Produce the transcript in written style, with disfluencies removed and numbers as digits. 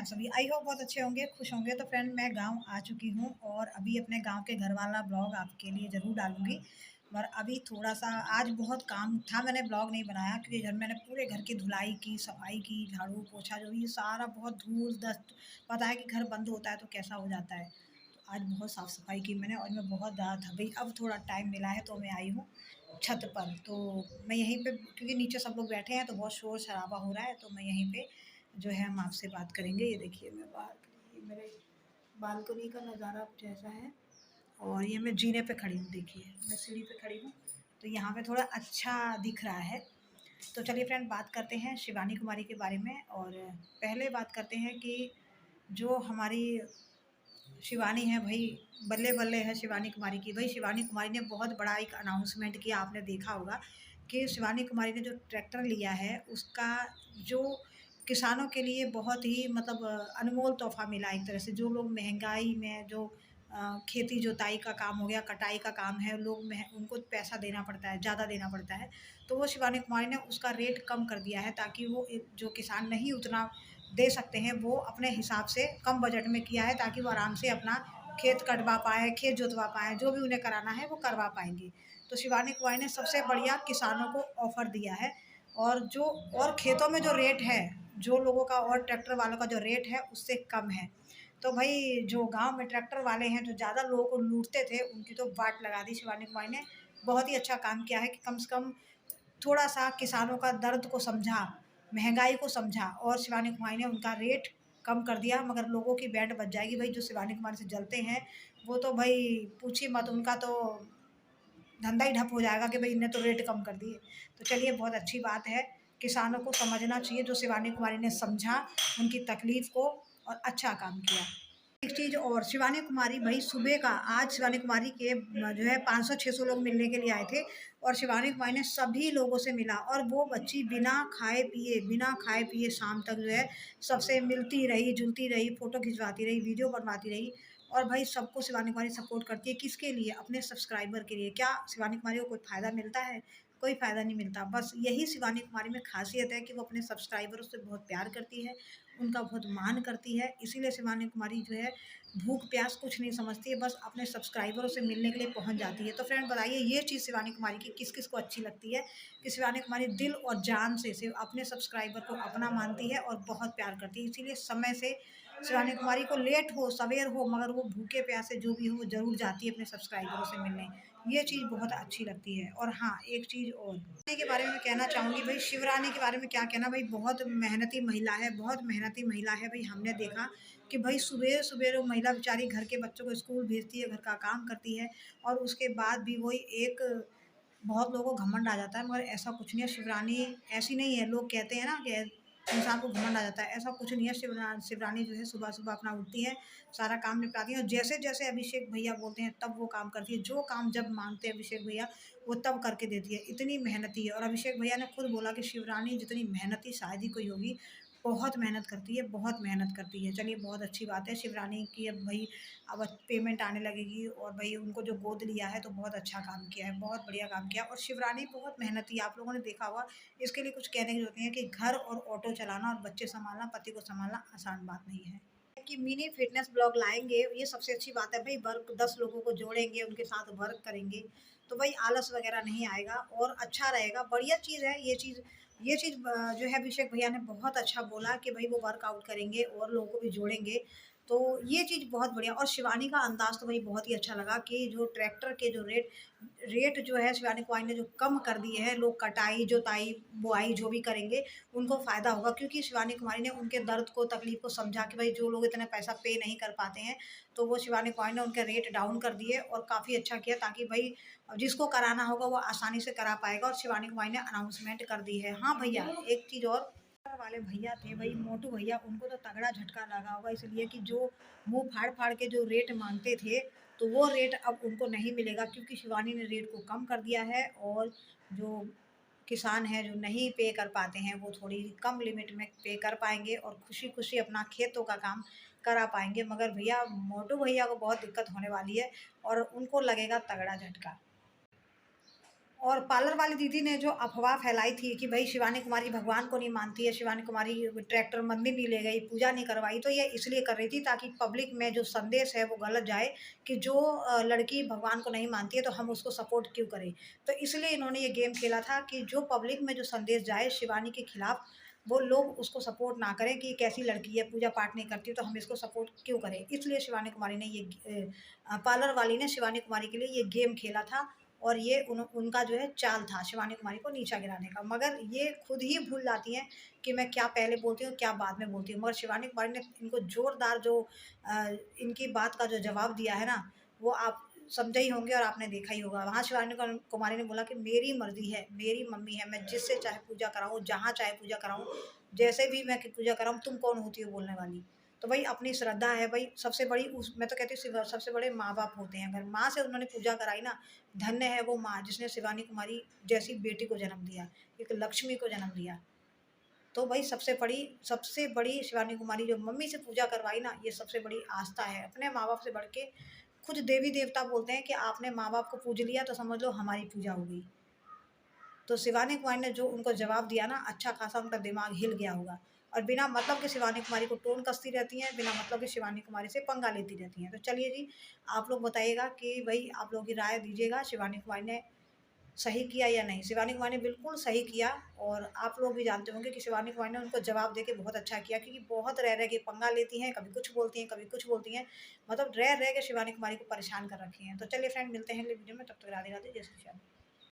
आप सभी? I hope बहुत अच्छे होंगे, खुश होंगे। तो फ्रेंड मैं गाँव आ चुकी हूँ और अभी अपने गाँव के घर वाला ब्लॉग आपके लिए ज़रूर डालूँगी। पर अभी थोड़ा-सा आज बहुत काम था, मैंने ब्लॉग नहीं बनाया क्योंकि घर मैंने पूरे घर की धुलाई की, सफाई की, झाड़ू, पोछा जो भी सारा बहुत धूल-डस्ट पता है कि घर बंद होता है तो कैसा हो जाता है। तो आज बहुत साफ-सफाई की मैंने और मैं बहुत ज़्यादा थक गई। अब थोड़ा टाइम मिला है तो मैं आई हूँ छत पर। तो मैं यहीं पे क्योंकि नीचे सब लोग बैठे हैं तो बहुत शोर-शराबा हो रहा है तो मैं यहीं पे जो है हम आपसे बात करेंगे। ये देखिए मैं बाहर खड़ी, मेरे बालकनी का नज़ारा कुछ ऐसा है और ये मैं जीने पे खड़ी हूँ। देखिए मैं सीढ़ी पे खड़ी हूँ तो यहाँ पे थोड़ा अच्छा दिख रहा है। तो चलिए फ्रेंड बात करते हैं शिवानी कुमारी के बारे में। और पहले बात करते हैं कि जो हमारी शिवानी है भाई, बल्ले बल्ले है शिवानी कुमारी की। भाई शिवानी कुमारी ने बहुत बड़ा एक अनाउंसमेंट किया, आपने देखा होगा कि शिवानी कुमारी ने जो ट्रैक्टर लिया है उसका जो किसानों के लिए बहुत ही मतलब अनमोल तोहफ़ा मिला एक तरह से। जो लोग महंगाई में जो खेती जुताई का काम हो गया, कटाई का काम है, लोग उनको पैसा देना पड़ता है, ज़्यादा देना पड़ता है। तो वो शिवानी कुमारी ने उसका रेट कम कर दिया है ताकि वो जो किसान नहीं उतना दे सकते हैं वो अपने हिसाब से कम बजट में किया है ताकि वो आराम से अपना खेत कटवा पाएँ, खेत जोतवा पाएँ, जो भी उन्हें कराना है वो करवा पाएँगे। तो शिवानी कुमारी ने सबसे बढ़िया किसानों को ऑफ़र दिया है। और जो और खेतों में जो रेट है, जो लोगों का और ट्रैक्टर वालों का जो रेट है उससे कम है। तो भई जो गाँव में ट्रैक्टर वाले हैं, जो ज़्यादा लोगों को लूटते थे, उनकी तो वाट लगा दी शिवानी कुमारी ने। बहुत ही अच्छा काम किया है कि कम से कम थोड़ा-सा किसानों का दर्द को समझा, महँगाई को समझा और शिवानी कुमारी ने उनका रेट कम कर दिया। मगर लोगों की बैंड बज जाएगी भई, जो शिवानी कुमारी से जलते हैं, वो तो भई पूछिए मत, उनका तो धंधा ही ठप हो जाएगा कि भई इनने तो रेट कम कर दिए। तो चलिए बहुत अच्छी बात है, किसानों को समझना चाहिए जो शिवानी कुमारी ने समझा, उनकी तकलीफ़ को और अच्छा काम किया। एक चीज़ और, शिवानी कुमारी भई सुबह का आज शिवानी कुमारी के जो है 500-600 लोग मिलने के लिए आए थे और शिवानी कुमारी ने सभी लोगों से मिला और वो बच्ची बिना खाए-पिए शाम तक जो है सबसे मिलती रही, जुलती रही, फ़ोटो खिंचवाती रही, वीडियो बनवाती रही। और भाई सबको शिवानी कुमारी सपोर्ट करती है, किसके लिए? अपने सब्सक्राइबर के लिए। क्या शिवानी कुमारी को कोई फ़ायदा मिलता है? कोई फ़ायदा नहीं मिलता। बस यही शिवानी कुमारी में ख़ासियत है कि वो अपने सब्सक्राइबरों से बहुत प्यार करती है, उनका बहुत मान करती है। इसीलिए शिवानी कुमारी जो है भूख-प्यास कुछ नहीं समझती है, बस अपने सब्सक्राइबरों से मिलने के लिए पहुँच जाती है। तो फ्रेंड बताइए ये चीज़ शिवानी कुमारी की किस-किस को अच्छी लगती है कि शिवानी कुमारी दिल और जान से सिर्फ़ अपने सब्सक्राइबर को अपना मानती है और बहुत प्यार करती है। इसीलिए समय से शिवानी कुमारी को लेट हो, सवेर हो, मगर वो भूखे-प्यासे जो भी हो, वो ज़रूर जाती है अपने सब्सक्राइबरों से मिलने। ये चीज़ बहुत अच्छी लगती है। और हाँ, एक चीज़ और शिवरानी के बारे में मैं कहना चाहूँगी। भई शिवरानी के बारे में क्या कहना, भई बहुत मेहनती महिला है, बहुत मेहनती महिला है। भई हमने देखा कि भई सुबह-सुबह वो महिला बेचारी घर के बच्चों को स्कूल भेजती है, घर का काम करती है और उसके बाद भी वही एक बहुत लोगों को घमंड आ जाता है, मगर ऐसा कुछ नहीं है। शिवरानी ऐसी नहीं है। लोग कहते हैं ना कि इंसान को घमंड आ जाता है, ऐसा कुछ नहीं है। शिवरानी जो है सुबह-सुबह अपना उठती है, सारा काम निपटाती है और जैसे-जैसे अभिषेक भैया बोलते हैं तब वो काम करती है। जो काम जब माँगते हैं अभिषेक भैया, वो तब करके देती है। इतनी मेहनती है और अभिषेक भैया ने खुद बोला कि शिवरानी जितनी मेहनती शायद ही कोई होगी। बहुत मेहनत करती है, बहुत मेहनत करती है। चलिए बहुत अच्छी बात है शिवरानी की। अब भई अब पेमेंट आने लगेगी और भई उनको जो गोद लिया है तो बहुत अच्छा काम किया है, बहुत बढ़िया काम किया। और शिवरानी बहुत मेहनती है, आप लोगों ने देखा होगा। इसके लिए कुछ कहने की ज़रूरत नहीं है कि घर और ऑटो चलाना और बच्चे सँभालना, पति को सँभालना आसान बात नहीं है। कि मिनी फिटनेस ब्लॉग लाएँगे, ये सबसे अच्छी बात है। भई वर्क 10 लोगों को जोड़ेंगे, उनके साथ वर्क करेंगे, तो भई आलस वग़ैरह नहीं आएगा और अच्छा रहेगा, बढ़िया चीज़ है ये चीज़। जो है अभिषेक भैया ने बहुत अच्छा बोला कि भई वो वर्कआउट करेंगे और लोगों को भी जोड़ेंगे, तो ये चीज़ बहुत बढ़िया। और शिवानी का अंदाज़ तो भई बहुत ही अच्छा लगा कि जो ट्रैक्टर के जो रेट जो है शिवानी कुमारी ने जो कम कर दिए हैं, लोग कटाई, जोताई, बुआई जो भी करेंगे, उनको फ़ायदा होगा क्योंकि शिवानी कुमारी ने उनके दर्द को, तकलीफ़ को समझा कि भई जो लोग इतना पैसा पे नहीं कर पाते हैं, तो वो शिवानी कुमारी ने उनके रेट डाउन कर दिए और काफ़ी अच्छा किया ताकि भई जिसको कराना होगा वो आसानी से करा पाएगा। और शिवानी कुमारी ने अनाउंसमेंट कर दी है। हाँ भैया, एक चीज़ और, वाले भैया थे भई मोटू भैया, उनको तो तगड़ा झटका लगा होगा, इसलिए कि जो मुँह फाड़-फाड़ के जो रेट माँगते थे, तो वो रेट अब उनको नहीं मिलेगा क्योंकि शिवानी ने रेट को कम कर दिया है। और जो किसान हैं जो नहीं पे कर पाते हैं, वो थोड़ी कम लिमिट में पे कर पाएँगे और खुशी-खुशी अपना खेतों का काम करा पाएँगे। मगर भैया मोटू भैया को बहुत दिक्कत होने वाली है और उनको लगेगा तगड़ा झटका। और पार्लर वाली दीदी ने जो अफ़वाह फैलाई थी कि भई शिवानी कुमारी भगवान को नहीं मानती है, शिवानी कुमारी ट्रैक्टर मंदिर नहीं ले गई, पूजा नहीं करवाई, तो ये इसलिए कर रही थी ताकि पब्लिक में जो संदेश है वो गलत जाए कि जो लड़की भगवान को नहीं मानती है तो हम उसको सपोर्ट क्यों करें। तो इसलिए इन्होंने ये गेम खेला था कि जो पब्लिक में जो संदेश जाए शिवानी के खिलाफ, वो लोग उसको सपोर्ट ना करें कि कैसी लड़की है, पूजा पाठ नहीं करती तो हम इसको सपोर्ट क्यों करें। इसलिए शिवानी कुमारी ने ये पार्लर वाली ने शिवानी कुमारी के लिए ये गेम खेला था और ये उनका जो है चाल था शिवानी कुमारी को नीचा गिराने का। मगर ये खुद ही भूल जाती हैं कि मैं क्या पहले बोलती हूँ, क्या बाद में बोलती हूँ। मगर शिवानी कुमारी ने इनको ज़ोरदार जो इनकी बात का जो जवाब दिया है ना, वो आप समझे ही होंगे और आपने देखा ही होगा। वहाँ शिवानी कुमारी ने बोला कि मेरी मर्ज़ी है, मेरी मम्मी है, मैं जिससे चाहे पूजा कराऊँ, जहाँ चाहे पूजा कराऊँ, जैसे भी मैं पूजा कराऊँ, तुम कौन होती हो बोलने वाली? तो भई अपनी श्रद्धा है भई, सबसे बड़ी उस मैं तो कहती हूँ सबसे बड़े माँ-बाप होते हैं। अगर माँ से उन्होंने पूजा कराई ना, धन्य है वो माँ जिसने शिवानी कुमारी जैसी बेटी को जन्म दिया, एक लक्ष्मी को जन्म दिया। तो भई सबसे बड़ी शिवानी कुमारी जो मम्मी से पूजा करवाई ना, ये सबसे बड़ी आस्था है। अपने माँ-बाप से बढ़ के खुद देवी-देवता बोलते हैं कि आपने माँ-बाप को पूज लिया तो समझ लो हमारी पूजा हो गई। तो शिवानी कुमारी ने जो उनको जवाब दिया ना, अच्छा खासा उनका दिमाग हिल गया होगा। और बिना मतलब के शिवानी कुमारी को टोन कसती रहती हैं, बिना मतलब के शिवानी कुमारी से पंगा लेती रहती हैं। तो चलिए जी, आप लोग बताइएगा कि भई आप लोगों की राय दीजिएगा, शिवानी कुमारी ने सही किया या नहीं? शिवानी कुमारी ने बिल्कुल सही किया और आप लोग भी जानते होंगे कि शिवानी कुमारी ने उनको जवाब देके बहुत अच्छा किया, क्योंकि बहुत रह-रह के पंगा लेती हैं, कभी कुछ बोलती हैं, कभी कुछ बोलती हैं। मतलब रह-रह के शिवानी कुमारी को परेशान कर रखी हैं। तो चलिए फ्रेंड, मिलते हैं अगले वीडियो में, तब तक राधे-राधे, जय श्री श्याम।